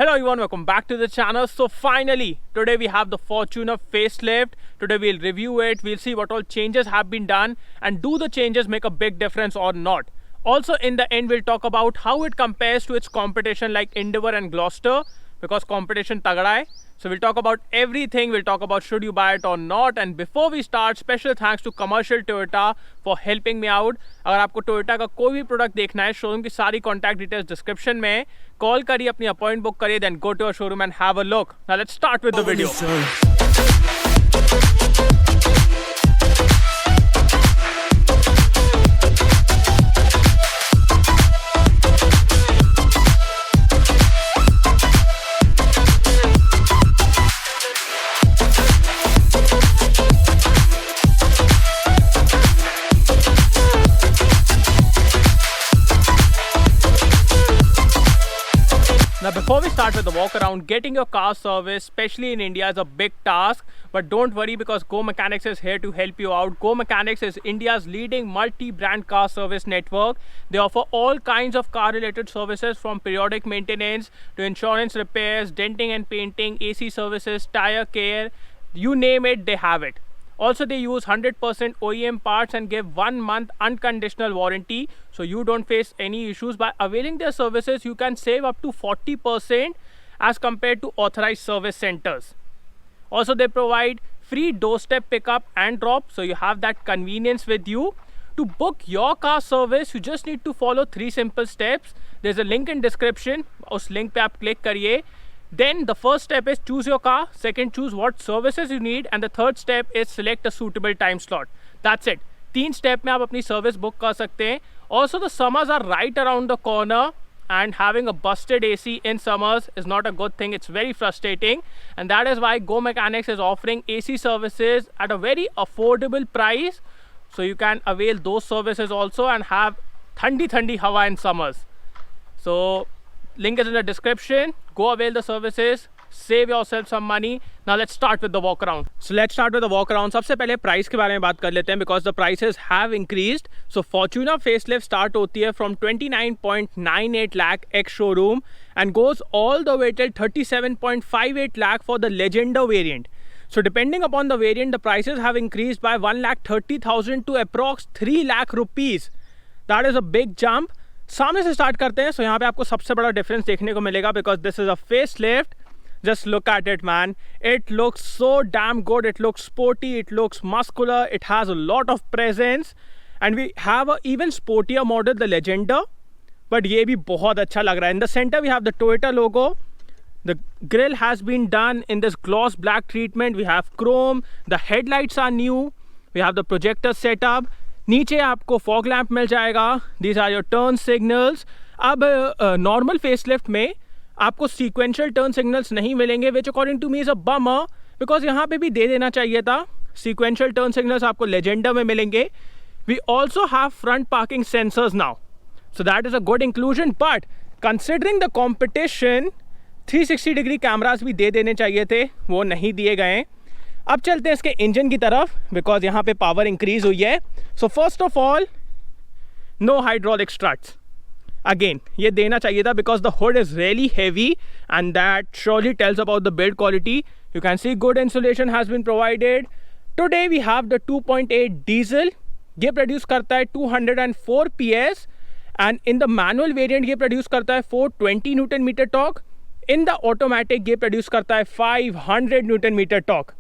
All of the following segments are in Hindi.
Hello everyone, welcome back to the channel. So finally, today we have the Fortuner facelift. Today we'll review it, we'll see what all changes have been done and do the changes make a big difference or not. Also in the end, we'll talk about how it compares to its competition like Endeavour and Gloucester, because competition तगड़ा है. So we'll talk about everything. We'll talk about should you buy it or not. And before we start, special thanks to Commercial Toyota for helping me out. अगर आपको Toyota का कोई भी प्रोडक्ट देखना है, शोरूम की सारी कॉन्टैक्ट डिटेल्स डिस्क्रिप्शन में है. कॉल करिए, अपनी अपॉइंटमेंट बुक करिए, then go to our showroom and have a look. Now let's start with the video. Now before we start with the walk around, getting your car serviced, especially in India, is a big task. But don't worry, because Go Mechanics is here to help you out. Go Mechanics is India's leading multi-brand car service network. They offer all kinds of car-related services, from periodic maintenance to insurance repairs, denting and painting, AC services, tire care, you name it, they have it. Also, they use 100% OEM parts and give 1 month unconditional warranty, so you don't face any issues. By availing their services, you can save up to 40% as compared to authorized service centers. Also, they provide free doorstep pickup and drop, so you have that convenience with you. To book your car service, you just need to follow 3 simple steps. There's a link in description. उस link पे आप click करिए. Then the first step is choose your car. Second, choose what services you need. And the third step is select a suitable time slot. That's it. 3 step में आप अपनी service book कर सकते हैं. Also, the summers are right around the corner, and having a busted AC in summers is not a good thing. It's very frustrating, and that is why Go Mechanics is offering AC services at a very affordable price. So you can avail those services also and have thandi hawa in summers. So link is in the description. Go avail the services, save yourself some money. Now let's start with the walk around. So let's start with the walk around. सबसे पहले प्राइस के बारे में बात कर लेते हैं, because the prices have increased. So Fortuner facelift start होती है from 29.98 lakh ex showroom and goes all the way till 37.58 lakh for the Legender variant. So depending upon the variant, the prices have increased by 1,30,000 to approx 3 lakh rupees. That is a big jump. सामने से स्टार्ट करते हैं. सो यहाँ पे आपको सबसे बड़ा डिफरेंस देखने को मिलेगा, because this is a face lift. Just look at it man, it looks so damn good, it looks sporty, it looks muscular, it has a lot of presence. And we have a even sportier model, the Legender, but ये भी बहुत अच्छा लग रहा है. In the centre we have the Toyota logo. The grill has been done in this gloss black treatment. We have chrome. The headlights are new. We have the projector setup. नीचे आपको फॉग लैम्प मिल जाएगा. These are your turn signals. अब नॉर्मल फेसलिफ्ट में आपको सीक्वेंशियल टर्न सिग्नल्स नहीं मिलेंगे, which according to me is a bummer, because यहाँ पे भी दे देना चाहिए था. सीक्वेंशियल टर्न सिग्नल्स आपको लेजेंडर में मिलेंगे. We also have front parking sensors now, so that is a good inclusion. But considering the competition, 360 degree cameras भी दे देने चाहिए थे, वो नहीं दिए गए. अब चलते हैं इसके इंजन की तरफ, बिकॉज यहाँ पे पावर इंक्रीज हुई है. So first of all, no hydraulic struts. Again ये देना चाहिए था, because the hood is really heavy and that surely tells about the build quality. You can see good insulation has been provided. Today we have the 2.8 diesel. ये प्रोड्यूस करता है 204 PS, and in the manual variant ये प्रोड्यूस करता है 420 newton metre torque. In the automatic ये प्रोड्यूस करता है 500 newton metre torque.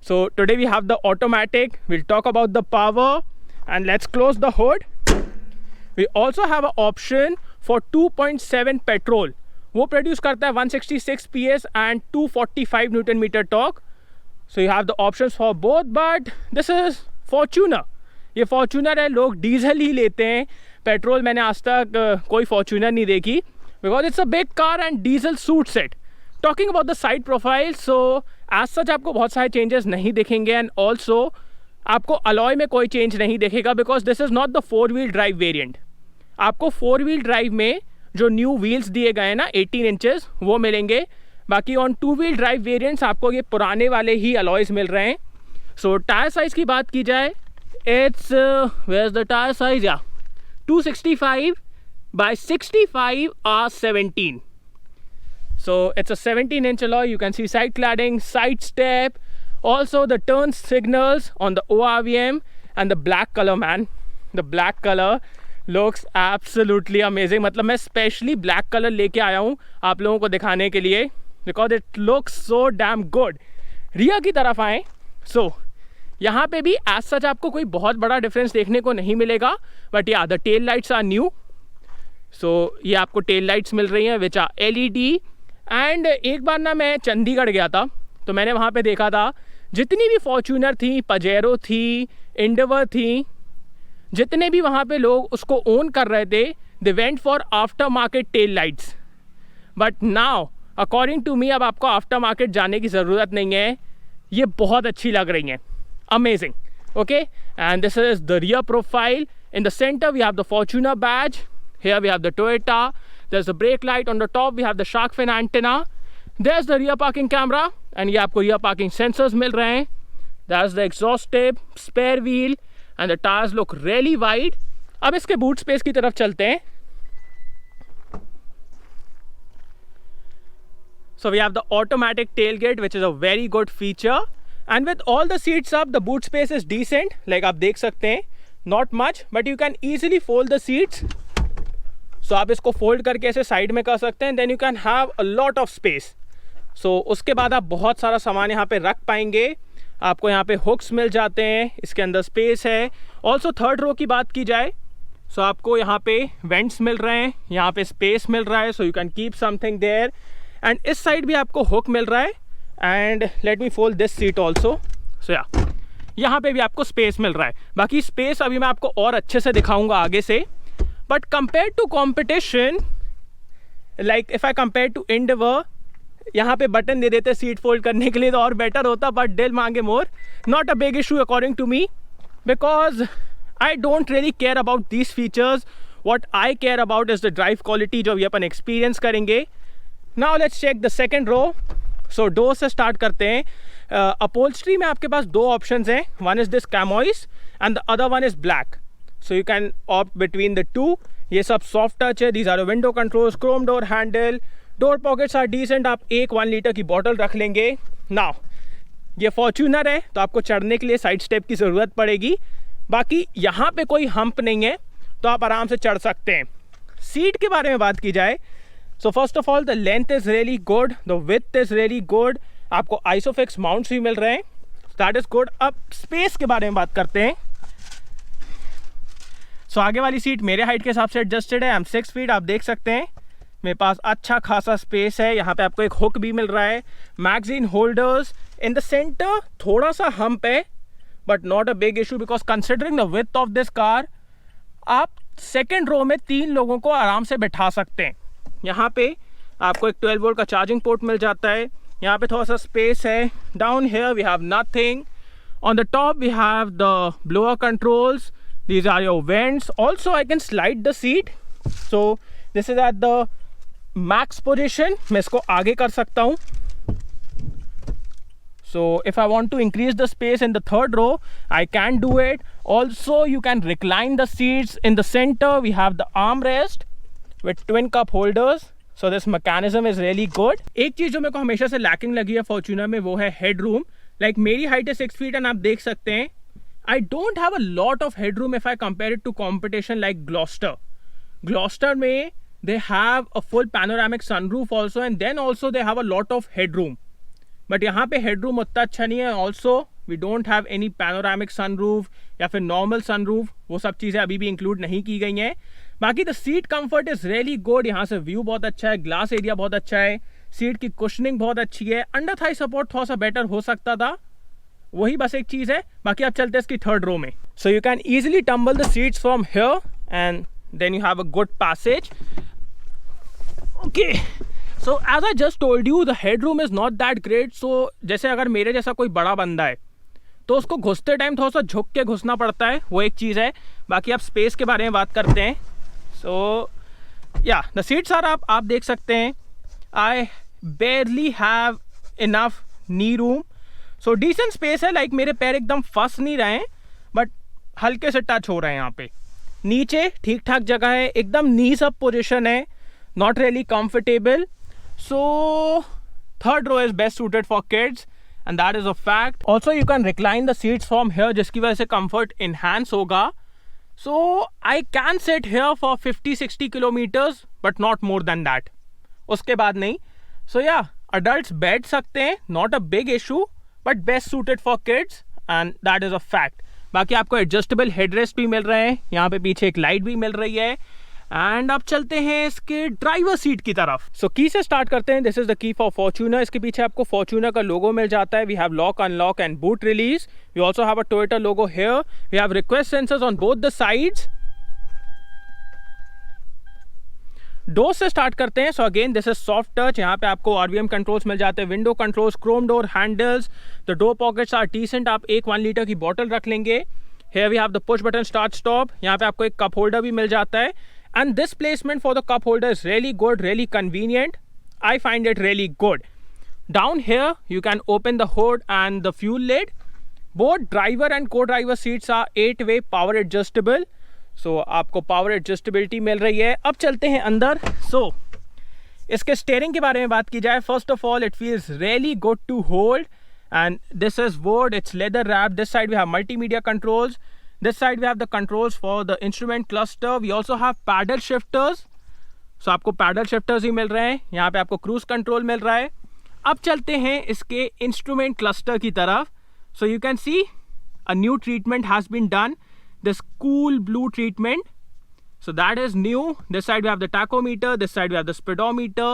So today we have the automatic. We'll talk about the power, and let's close the hood. We also have an option for 2.7 petrol. वो produce करता है 166 PS and 245 Newton meter torque. So you have the options for both, but this is Fortuner. ये Fortuner है, लोग डीजल ही लेते हैं. पेट्रोल मैंने आज तक कोई Fortuner नहीं देखी, because it's a big car and diesel suits it. Talking about the side profile, so as such आपको बहुत सारे चेंजेस नहीं दिखेंगे, एंड ऑल्सो आपको अलॉय में कोई चेंज नहीं दिखेगा, because this is not the 4 wheel drive variant. आपको 4 व्हील ड्राइव में जो न्यू व्हील्स दिए गए हैं ना 18 इंचेस, वो मिलेंगे. बाकी ऑन 2 व्हील ड्राइव वेरिएंट्स आपको ये पुराने वाले ही अलॉयज़ मिल रहे हैं. सो टायर साइज़ की बात की जाए, it's where is the tyre size, या 265 by 65 R17. So it's a 17-inch alloy. You can see side cladding, side step, also the turn signals on the ORVM, and the black color, man. The black color looks absolutely amazing. मतलब मैं स्पेशली ब्लैक कलर लेके आया हूँ आप लोगों को दिखाने के लिए, because it looks so damn good. Rear की तरफ आए, सो यहाँ पे भी एज सच आपको कोई बहुत बड़ा डिफरेंस देखने को नहीं मिलेगा, but yeah the tail lights are new. So ये आपको टेल लाइट्स मिल रही हैं विच आर LED. एंड एक बार ना मैं चंडीगढ़ गया था, तो मैंने वहाँ पे देखा था जितनी भी फॉर्च्यूनर थी, पजेरो थी, एंडेवर थी, जितने भी वहाँ पे लोग उसको ओन कर रहे थे, they went for after market tail lights. But now according to me अब आपको आफ्टर मार्केट जाने की ज़रूरत नहीं है. ये बहुत अच्छी लग रही हैं, amazing. Okay, and this is the rear profile. In the centre we have the Fortuner badge. Here we have the Toyota. There's the brake light on the top. We have the shark fin antenna. There's the rear parking camera, and ये आपको rear parking sensors मिल रहे हैं. That's the exhaust tip, spare wheel, and the tires look really wide. अब इसके boot space की तरफ चलते हैं. So we have the automatic tailgate, which is a very good feature. And with all the seats up, the boot space is decent. Like आप देख सकते हैं, not much, but you can easily fold the seats. सो आप इसको फोल्ड करके ऐसे साइड में कर सकते हैं. Then you can have a lot of space. So उसके बाद आप बहुत सारा सामान यहाँ पे रख पाएंगे. आपको यहाँ पे हुक्स मिल जाते हैं, इसके अंदर स्पेस है. ऑल्सो थर्ड रो की बात की जाए, सो आपको यहाँ पे वेंट्स मिल रहे हैं, यहाँ पे स्पेस मिल रहा है, so you can keep something there. And इस साइड भी आपको हुक मिल रहा है. And let me fold this seat also. So yeah यहाँ पे भी आपको स्पेस मिल रहा है. बाकी स्पेस अभी मैं आपको और अच्छे से दिखाऊंगा आगे से. But compared to competition, like if I compare to Endeavour, यहाँ पे बटन दे देते सीट फोल्ड करने के लिए तो और बेटर होता, बट दिल मांगे more. Not a big issue according to me, because I don't really care about these features. What I care about is the drive quality जो अभी अपन एक्सपीरियंस करेंगे. Now let's check the second row. So door से स्टार्ट करते हैं. अपहोल्स्ट्री में आपके पास दो ऑप्शन हैं. One is this chamois and the other one is black. So you can opt between the two. ये सब सॉफ्ट टच है. These are window controls, chrome door handle, door pockets are decent. आप एक 1 लीटर की बॉटल रख लेंगे. Now ये फॉर्च्यूनर है तो आपको चढ़ने के लिए साइड स्टेप की ज़रूरत पड़ेगी. बाकी यहाँ पे कोई हम्प नहीं है तो आप आराम से चढ़ सकते हैं. सीट के बारे में बात की जाए, सो first of all the length is really good, the width is really good. आपको आइसोफिक्स माउंट्स भी मिल रहे हैं, दैट इज़ गुड. अब स्पेस के बारे में बात करते हैं. सो आगे वाली सीट मेरे हाइट के हिसाब से एडजस्टेड है. I am 6 feet. आप देख सकते हैं मेरे पास अच्छा खासा स्पेस है. यहाँ पे आपको एक हुक भी मिल रहा है. Magazine holders in the centre. थोड़ा सा हम्प है but not a big issue, because considering the width of this car आप सेकेंड रो में 3 लोगों को आराम से बैठा सकते हैं. यहाँ पे आपको एक 12 वोल्ट का चार्जिंग पोर्ट मिल जाता है. यहाँ पे थोड़ा सा स्पेस है. Down here we have nothing. On the top we have the blower controls. These are your vents. Also I can slide the seat. So this is at the max position. मैं इसको आगे कर सकता हूँ. So if I want to increase the space in the third row, I can do it. Also you can recline the seats. In the center we have the armrest with twin cup holders. So this mechanism is really good. एक चीज़ जो मेरे को हमेशा से लैकिंग लगी है फॉर्च्यूनर में वो है हेडरूम. लाइक मेरी हाइट है 6 फीट एंड आप देख सकते हैं I don't have a lot of headroom if I compare it to competition like Gloucester. Gloucester में they have a full panoramic sunroof also, and then also they have a lot of headroom. But यहाँ पे headroom उतना अच्छा नहीं है. Also we don't have any panoramic sunroof या फिर normal sunroof. वो सब चीज़ें अभी भी include नहीं की गई हैं. बाकी the seat comfort is really good. यहाँ से view बहुत अच्छा है, glass area बहुत अच्छा है, सीट की cushioning बहुत अच्छी है. अंडर थाई सपोर्ट थोड़ा सा बेटर हो सकता था, वही बस एक चीज़ है. बाकी आप चलते हैं इसकी थर्ड रो में. So you can easily tumble the seats from here and then you have a good passage. Okay, so as I just told you the head room is not that great. So जैसे अगर मेरे जैसा कोई बड़ा बंदा है तो उसको घुसते टाइम थोड़ा सा झुक के घुसना पड़ता है, वो एक चीज़ है. बाकी आप स्पेस के बारे में बात करते हैं. सो या द सीट्स आर आप देख सकते हैं. I barely have enough knee room. So decent space है. लाइक मेरे पैर एकदम फंस नहीं रहे हैं बट हल्के से टच हो रहे हैं यहाँ पे. नीचे ठीक ठाक जगह है, एकदम नीज अप पोजीशन है, not really comfortable. So third row is best suited for kids and that is a fact. Also you can recline the seats from here जिसकी वजह से comfort enhance होगा. So I can sit here for 50-60 kilometers but not more than that. उसके बाद नहीं. So yeah, adults बैठ सकते हैं, not a big issue but best suited for kids and that is a fact. बाकी आपको एडजस्टेबल हेडरेस्ट भी मिल रहे हैं, यहाँ पे पीछे एक लाइट भी मिल रही है. एंड अब चलते हैं इसके ड्राइवर सीट की तरफ. सो की से स्टार्ट करते हैं. This is the key for Fortuner. इसके पीछे आपको फॉर्च्यूनर का लोगो मिल जाता है. We have lock, unlock and boot release. We also have a Toyota logo here. We have request sensors on both the sides. Door से स्टार्ट करते हैं. So again this is soft touch. यहाँ पे आपको आरवीएम कंट्रोल्स मिल जाते हैं, window controls, chrome door handles. The door pockets are decent. आप एक 1 लीटर की बॉटल रख लेंगे. Here we have the push button start stop. यहाँ पे आपको एक कप होल्डर भी मिल जाता है. And this placement for the cup holder is really good, really convenient. I find it really good. Down here you can open the hood and the fuel lid. Both driver and co-driver seats are 8-way power adjustable. So आपको power adjustability मिल रही है. अब चलते हैं अंदर. So इसके स्टीयरिंग के बारे में बात की जाए. First of all, it feels really good to hold. And this is wood, it's leather wrapped. This side we have multimedia controls. This side we have the controls for the instrument cluster. We also have paddle shifters. So आपको paddle shifters ही मिल रहे हैं. यहाँ पे आपको cruise control मिल रहा है. अब चलते हैं इसके instrument cluster की तरफ. So you can see a new treatment has been done. This cool blue treatment. So that is new. This side we have the tachometer. This side we have the speedometer.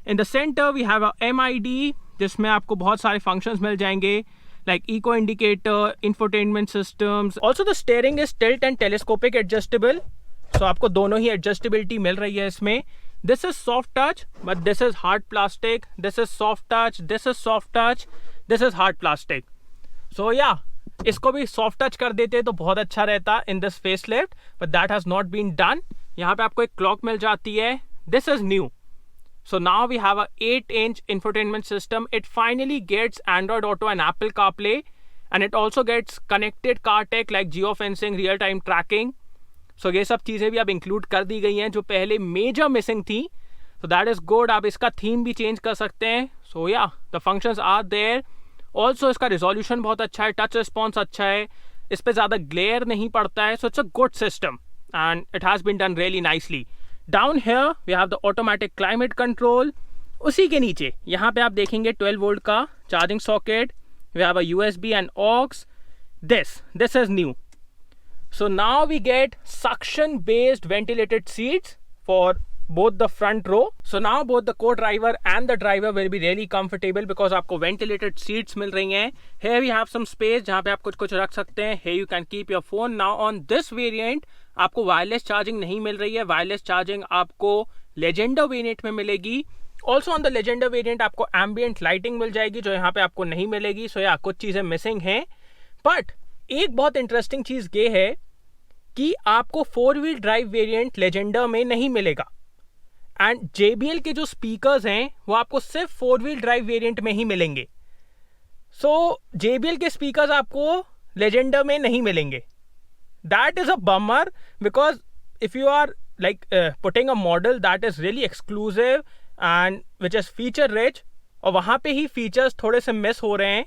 In the center we have a MID. जिसमें आपको बहुत सारे फंक्शंस मिल जाएंगे like eco indicator, infotainment systems. Also the steering is tilt and telescopic adjustable. So आपको दोनों ही एडजस्टेबिलिटी मिल रही है इसमें. This is soft touch but this is hard plastic. This is soft touch, this is soft touch, this is hard plastic. So yeah इसको भी सॉफ्ट टच कर देते तो बहुत अच्छा रहता in this facelift but that has not been done. यहाँ पे आपको एक क्लॉक मिल जाती है. This is new. So now we have a 8-inch infotainment system. It finally gets Android Auto and Apple CarPlay, and it also gets connected car tech like geofencing, real-time tracking. So ये सब चीज़ें भी अब इंक्लूड कर दी गई हैं जो पहले मेजर मिसिंग थी. So that is good. आप इसका थीम भी चेंज कर सकते हैं. So yeah, the functions are there. Also इसका रिजोल्यूशन बहुत अच्छा है, टच रिस्पॉन्स अच्छा है, इस पर ज़्यादा ग्लेयर नहीं पड़ता है. So it's a good system and it has been done really nicely. Down here we have the automatic climate control. उसी के नीचे यहाँ पे आप देखेंगे 12 वोल्ट का charging socket. We have a USB and aux. This is new. So now we get suction based ventilated seats for both the front row. So now both the co-driver and the driver will be really comfortable because आपको ventilated seats मिल रही हैं. Here we have some space जहाँ पे आप कुछ रख सकते हैं. Here you can keep your phone. Now on this variant आपको वायरलेस चार्जिंग नहीं मिल रही है. वायरलेस चार्जिंग आपको लेजेंडर वेरिएंट में मिलेगी. Also on the Legender variant आपको एम्बियंट लाइटिंग मिल जाएगी जो यहाँ पे आपको नहीं मिलेगी. सो या कुछ चीज़ें मिसिंग हैं. बट एक बहुत इंटरेस्टिंग चीज़ ये है कि आपको 4-wheel ड्राइव वेरिएंट लेजेंडर में नहीं मिलेगा. एंड JBL के जो स्पीकर्स हैं वो आपको सिर्फ 4-wheel ड्राइव वेरिएंट में ही मिलेंगे. सो JBL के स्पीकर्स आपको लेजेंडर में नहीं मिलेंगे. That is a bummer because if you are like putting a model that is really exclusive and which is feature rich और वहाँ पे ही features थोड़े से miss हो रहे हैं.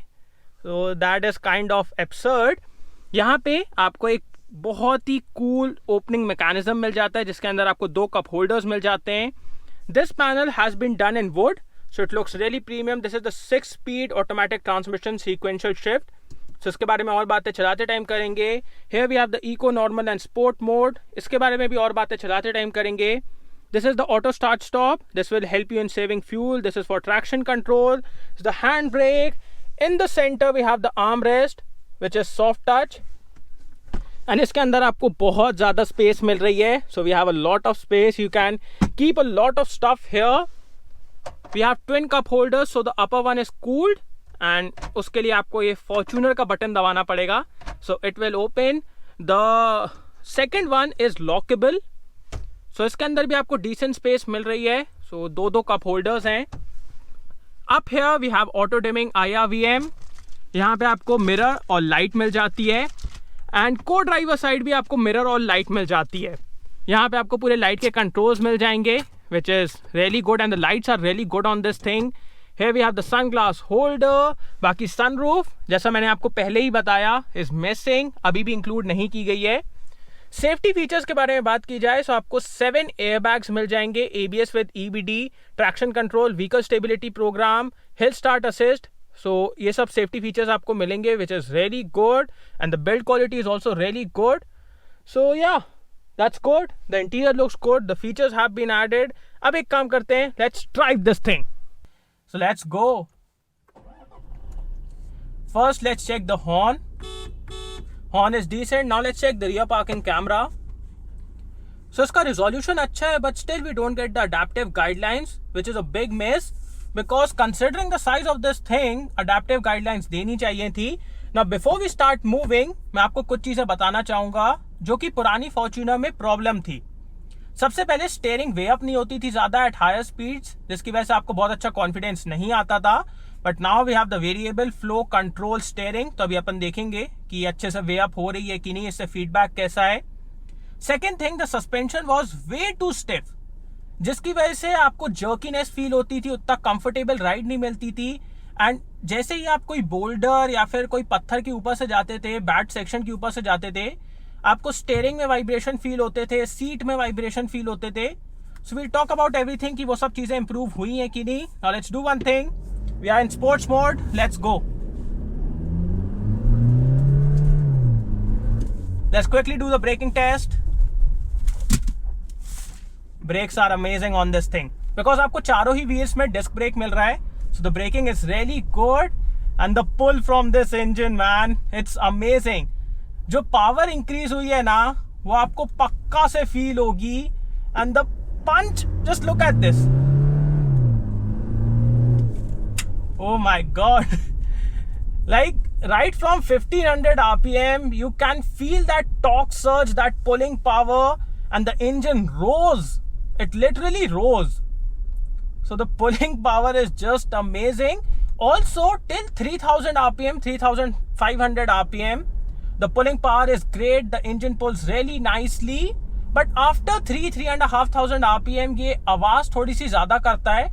So that is kind of absurd. यहाँ पे आपको एक बहुत ही cool opening mechanism मिल जाता है जिसके अंदर आपको 2 cup holders मिल जाते हैं. This panel has been done in wood so it looks really premium. This is the 6-speed automatic transmission sequential shift. So इसके बारे में और बातें चलाते टाइम करेंगे. Here we have the eco, normal and sport mode. इसके बारे में भी और बातें चलाते टाइम करेंगे. This is the auto start stop. This will help you in saving fuel. This is for traction control. This is the handbrake. In the center we have the armrest which is soft touch. And इसके अंदर आपको बहुत ज़्यादा स्पेस मिल रही है. So we have a lot of space. You can keep a lot of stuff here. We have twin cup holders. So the upper one is cooled. And उसके लिए आपको ये फॉर्च्यूनर का बटन दबाना पड़ेगा. So it will open. The second one is lockable. So इसके अंदर भी आपको डिसेंट स्पेस मिल रही है. सो 2 कप होल्डर्स हैं. Up here we have auto dimming IRVM. यहाँ पे आपको मिरर और लाइट मिल जाती है. एंड को ड्राइवर साइड भी आपको मिरर और लाइट मिल जाती है. यहाँ पे आपको पूरे लाइट के कंट्रोल्स मिल जाएंगे. which is really good, and the lights are really good on this thing. Here we have the sunglass holder. बाकी sunroof जैसा मैंने आपको पहले ही बताया is missing, अभी भी इंक्लूड नहीं की गई है. सेफ्टी फीचर्स के बारे में बात की जाए तो आपको 7 एयरबैग्स मिल जाएंगे, ABS with EBD, traction control, vehicle stability program, hill start assist. So ये सब सेफ्टी फीचर्स आपको मिलेंगे which is really good, and the build quality is also really good. So yeah that's good. The interior looks good, the features have been added. अब एक काम करते हैं, let's drive this thing. So let's go. First let's check the horn. Horn is decent. Now let's check the rear parking camera. So इसका resolution अच्छा है, but still we don't get the adaptive guidelines, which is a big miss, because considering the size of this thing, adaptive guidelines देनी चाहिए थी. Now before we start moving, मैं आपको कुछ चीज़ें बताना चाहूँगा जो कि पुरानी Fortuner में प्रॉब्लम थी. सबसे पहले स्टेयरिंग वे अप नहीं होती थी ज़्यादा एट हायर स्पीड्स, जिसकी वजह से आपको बहुत अच्छा कॉन्फिडेंस नहीं आता था. But now we have the variable flow control steering. तो अभी अपन देखेंगे कि अच्छे से वे अप हो रही है कि नहीं, इससे फीडबैक कैसा है. Second thing, the suspension was way too stiff, जिसकी वजह से आपको जर्कीनेस फील होती थी, उतना कंफर्टेबल राइड नहीं मिलती थी. एंड जैसे ही आप कोई बोल्डर या फिर कोई पत्थर के ऊपर से जाते थे, बैड सेक्शन के ऊपर से जाते थे, आपको स्टेयरिंग में वाइब्रेशन फील होते थे, सीट में वाइब्रेशन फील होते थे. So we'll talk about everything कि वो सब चीजें इंप्रूव हुई हैं कि नहीं. Now let's do one thing. We are in sports mode. Let's go. Let's quickly do the braking test. Brakes are amazing on this thing because आपको चारों ही व्हील्स में डिस्क ब्रेक मिल रहा है. So the braking is really good and the pull from this engine, man, it's amazing. जो पावर इंक्रीज हुई है ना, वो आपको पक्का से फील होगी. And the punch, just look at this. Oh my god. Like right from 1500 RPM, you can feel that torque surge, that pulling power, and the engine rose. It literally rose. So the pulling power is just amazing. Also till 3000 RPM, 3500 RPM, the pulling power is great. The engine pulls really nicely. But after 3,500 RPM, ये आवाज थोड़ी सी ज्यादा करता है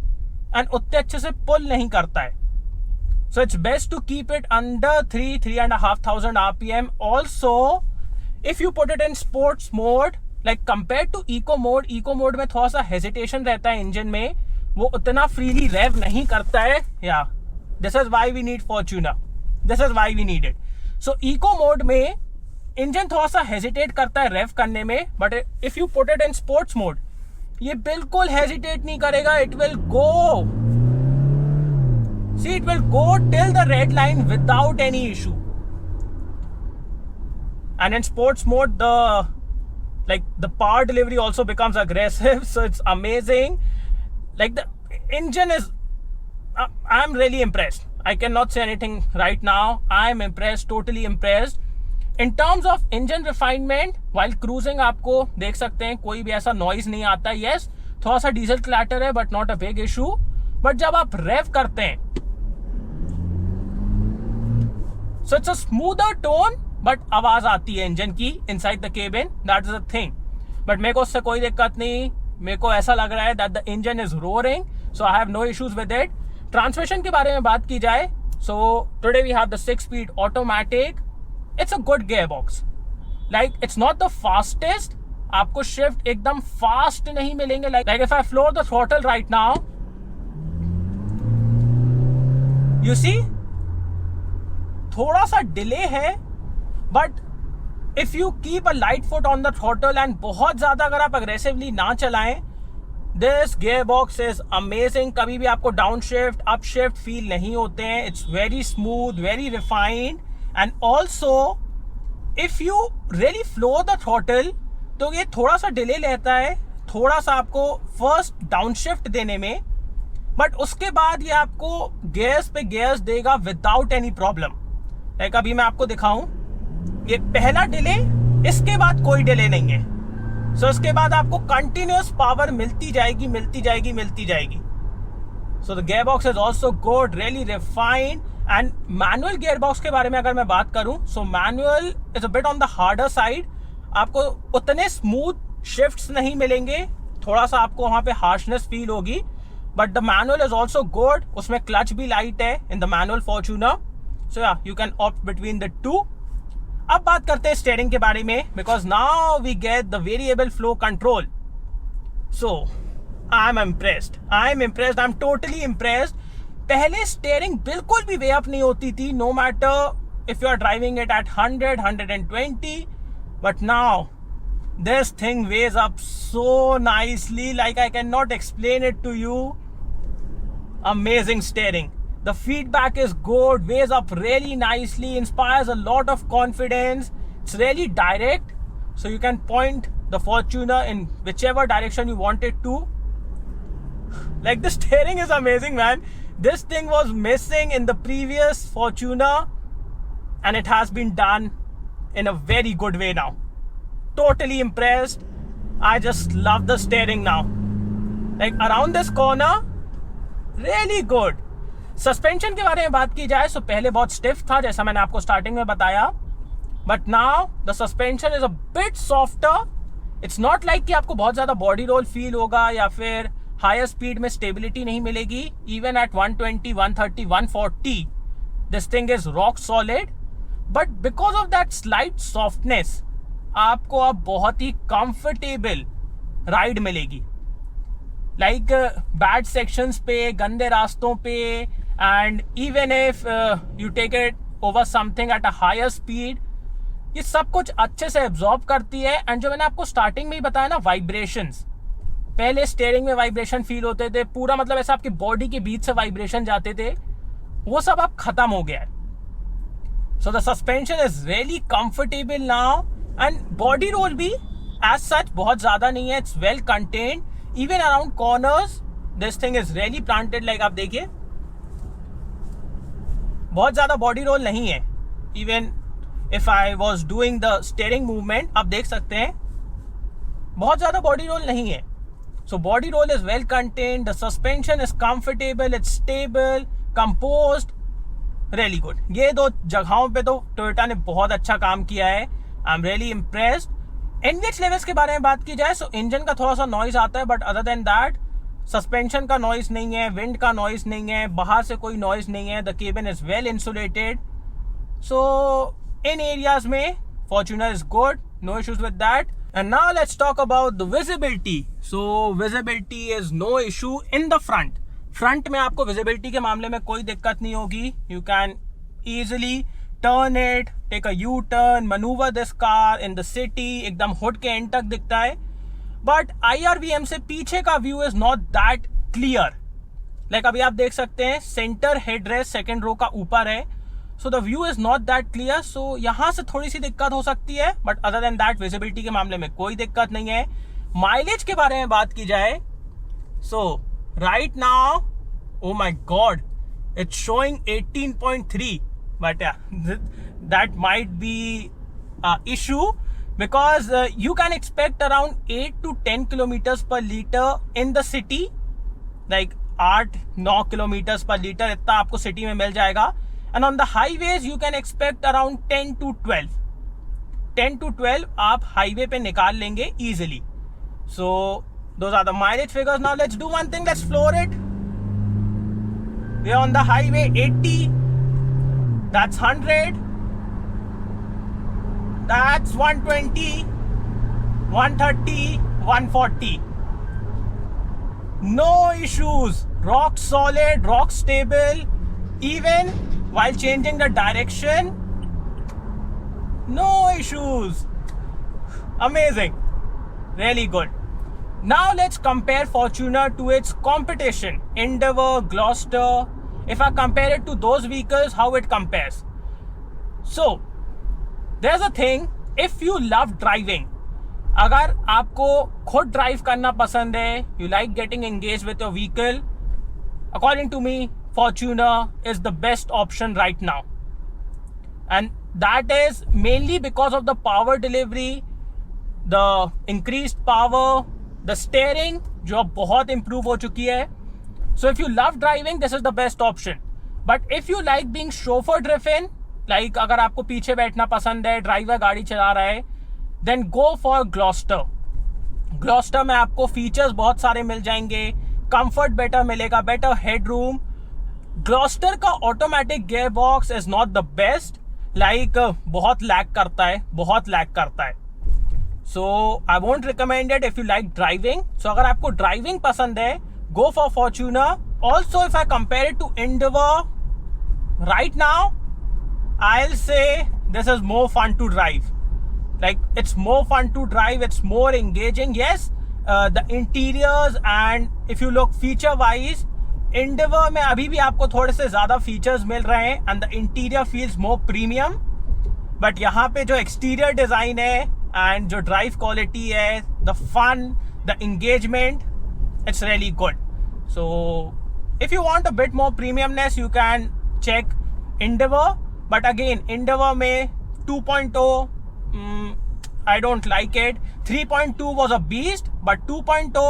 एंड उतने अच्छे से पुल नहीं करता है. So it's best to keep it under 3,500 RPM. Also, if you put it in sports mode, like compared to eco mode में थोड़ा सा hesitation रहता है इंजन में, वो उतना freely rev नहीं करता है. Yeah, this is why we need Fortuner. This is why we need it. So eco mode में इंजन थोड़ा सा hesitate करता है rev करने में, but if you put it in sports mode, ये बिल्कुल hesitate नहीं करेगा. It will go. See, it will go till the red line without any issue. And in sports mode, the power delivery also becomes aggressive. So it's amazing. Like the engine is, I'm really impressed. I cannot say anything right now. I'm impressed, totally impressed. In terms of engine refinement, while cruising, आपको देख सकते हैं कोई भी ऐसा noise नहीं आता. Yes, थोड़ा सा diesel clatter है, but not a big issue. But जब आप rev करते हैं, so it's a smoother tone, but आवाज आती है इंजन की inside the cabin. That is the thing. But मेरे को उससे कोई दिक्कत नहीं. मेरे को ऐसा लग रहा है that the engine is roaring, so I have no issues with it. Transmission के बारे में बात की जाए, so today we have the 6-speed automatic. It's a good gearbox. Like it's not the fastest. आपको shift एकदम fast नहीं मिलेंगे. Like if I floor the throttle right now, you see, थोड़ा सा डिले है, but if you keep a light foot on the throttle and बहुत ज्यादा अगर आप अग्रेसिवली ना चलाएं, this gear box is amazing. कभी भी आपको down shift up shift feel नहीं होते हैं. It's very smooth, very refined. And also if you really flow the throttle, तो ये थोड़ा सा डिले लेता है, थोड़ा सा आपको फर्स्ट डाउन शिफ्ट देने में, बट उसके बाद ये आपको गियर्स पे गियर्स देगा विदाउट एनी प्रॉब्लम. लाइक अभी मैं आपको दिखाऊं, ये पहला डिले, इसके बाद कोई डिले नहीं है. सो इसके बाद आपको कंटिन्यूअस पावर मिलती जाएगी, मिलती जाएगी, मिलती जाएगी. So the gear box is also good, really refined. And manual gear box के बारे में अगर मैं बात करूं, so manual is a bit on the harder side. आपको उतने स्मूथ शिफ्ट्स नहीं मिलेंगे थोड़ा सा आपको वहाँ पे हार्शनेस फील होगी, but the manual is also good. उसमें क्लच भी लाइट है in the manual Fortuner. So yeah you can opt between the two. अब बात करते हैं स्टीयरिंग के बारे में, because now we get the variable flow control. So I am impressed, I am totally impressed. पहले स्टीयरिंग बिल्कुल भी वे अप नहीं होती थी, no matter if you are driving it at 100, 120, but now this thing weighs up so nicely, like I cannot explain it to you. Amazing steering. The feedback is good, weighs up really nicely, inspires a lot of confidence. It's really direct, so you can point the Fortuner in whichever direction you want it to. Like, the steering is amazing, man. This thing was missing in the previous Fortuner, and it has been done in a very good way now. Totally impressed. I just love the steering now. Like, around this corner, really good. Suspension के बारे में बात की जाए तो पहले बहुत stiff था, जैसा मैंने आपको स्टार्टिंग में बताया. But now the suspension is a bit softer. It's not like कि आपको बहुत ज़्यादा body roll feel होगा या फिर higher speed में stability नहीं मिलेगी. Even at 120, 130, 140, this thing is rock solid. But because of that slight softness, आपको अब बहुत ही कंफर्टेबल राइड मिलेगी. लाइक बैड सेक्शंस पे, गंदे रास्तों पे, and even if you take it over something at a higher speed, ये सब कुछ अच्छे से एब्जॉर्ब करती है. एंड जो मैंने आपको स्टार्टिंग में ही बताया ना, वाइब्रेशंस, पहले स्टीयरिंग में वाइब्रेशन फील होते थे, पूरा मतलब ऐसा आपकी बॉडी के बीच से वाइब्रेशन जाते थे, वो सब अब खत्म हो गया है. So the suspension is really comfortable now. And body roll भी एज सच बहुत ज्यादा नहीं है. It's well contained. Even around corners this thing is really planted. Like आप देखिए, बहुत ज्यादा बॉडी रोल नहीं है. Even if I was doing the steering movement, आप देख सकते हैं बहुत ज्यादा बॉडी रोल नहीं है. So body roll is well contained. The suspension is comfortable, it's stable, composed, really good. ये दो जगहों पे तो टोयोटा ने बहुत अच्छा काम किया है. I am really impressed. NVH levels के बारे में बात की जाए तो इंजन का थोड़ा सा नॉइज आता है, but other than that suspension का नॉइज नहीं है, विंड का नॉइज नहीं है, बाहर से कोई नॉइज नहीं है. The cabin is well insulated. So in areas में Fortuner is good, no issues with that. And now let's talk about the visibility. So visibility is no issue in the front. Front में आपको विजिबिलिटी के मामले में कोई दिक्कत नहीं होगी. You can easily turn it, take a U turn, manoeuvre this car in the city. एकदम हुड के एंड तक दिखता है. बट IRVM से पीछे का view is not that clear. Like अभी आप देख सकते हैं, सेंटर हेडरेस्ट सेकेंड रो का ऊपर है, so the view is not that clear. So यहाँ से थोड़ी सी दिक्कत हो सकती है, but other than that visibility के मामले में कोई दिक्कत नहीं है. माइलेज के बारे में बात की जाए, so right now, oh my god, it's showing 18.3. But yeah, that might be an issue, because you can expect around 8 to 10 kilometers per liter in the city. Like 8-9 kilometers per liter इतना आपको सिटी में मिल जाएगा. And on the highways you can expect around 10 to 12. 10 to 12 आप हाईवे पे निकाल लेंगे easily. So those are the mileage figures. Now let's do one thing. Let's floor it. We are on the highway. 80. That's 100. That's 120, 130, 140. No issues. Rock solid, rock stable. Even while changing the direction, no issues. Amazing. Really good. Now let's compare Fortuner to its competition, Endeavour, Gloucester. If I compare it to those vehicles, how it compares. So, there's a thing, if you love driving, अगर आपको खुद ड्राइव करना पसंद है, you like getting engaged with your vehicle, according to me, Fortuner is the best option right now. And that is mainly because of the power delivery, the increased power, the steering, जो अब बहुत improve हो चुकी है. So if you love driving, this is the best option. But if you like being chauffeur driven, like अगर आपको पीछे बैठना पसंद है, ड्राइवर गाड़ी चला रहा है, then go for Gloucester. Gloster में आपको फीचर्स बहुत सारे मिल जाएंगे, कंफर्ट बेटर मिलेगा, बेटर हेडरूम। ग्लॉस्टर का automatic gear box is not the best, like बहुत लैग करता है, so I won't recommend it if you like driving. So अगर आपको ड्राइविंग पसंद है, go for Fortuner. Also if I compare it to Endeavour right now, I'll say this is more fun to drive. Like, it's more fun to drive, it's more engaging. Yes, the interiors and if you look feature wise, Endeavour में अभी भी आपको थोड़े से ज़्यादा features मिल रहे हैं and the interior feels more premium. But यहाँ पे जो exterior design है and जो drive quality है, the fun, the engagement, it's really good. So if you want a bit more premiumness, you can check Endeavour. But again, Endeavour में 2.0, I don't like it. 3.2 was a beast, but 2.0,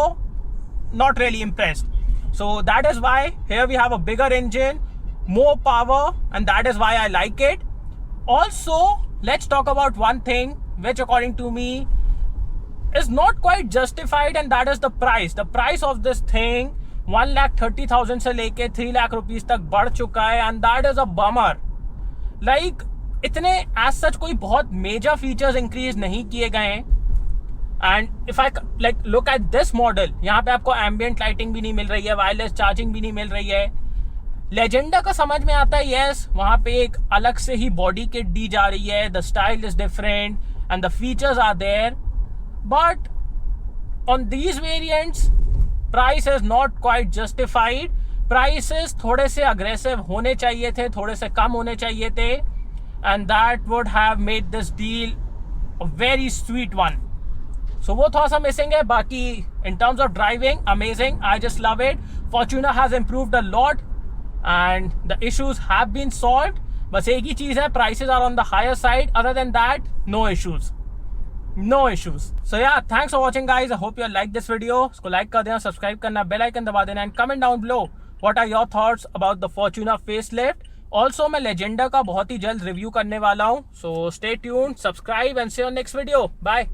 not really impressed. So that is why here we have a bigger engine, more power, and that is why I like it. Also, let's talk about one thing which according to me is not quite justified, and that is the price. The price of this thing 1,30,000 से लेके 3 लाख रुपीस तक बढ़ चुका है, and that is a bummer. Like इतने एज सच कोई बहुत मेजर फीचर्स इंक्रीज नहीं किए गए हैं। And if I like look at this model, यहाँ पे आपको एम्बियंट लाइटिंग भी नहीं मिल रही है, वायरलेस चार्जिंग भी नहीं मिल रही है। लेजेंडा का समझ में आता है, यस वहाँ पे एक अलग से ही बॉडी किट दी जा रही है, the style is different and the features are there, but on these variants price is not quite justified. Prices थोड़े से अग्रेसिव होने चाहिए थे, थोड़े से कम होने चाहिए थे, and that would have made this deal a very sweet one. So वो थोड़ा सा मिसिंग है। बाकी in terms of driving amazing, I just love it. Fortuner has improved a lot and the issues have been solved. बस एक ही चीज है, prices are on the higher side, other than that no issues. So yeah, thanks for watching guys. I hope you like this video. इसको लाइक कर देना, सब्सक्राइब करना, बेल आइकन दबा देना, and comment down below what are your thoughts about the Fortuner facelift. Also मैं लेजेंडा का बहुत ही जल्द रिव्यू करने वाला हूँ, so stay tuned, subscribe and see you next video. Bye.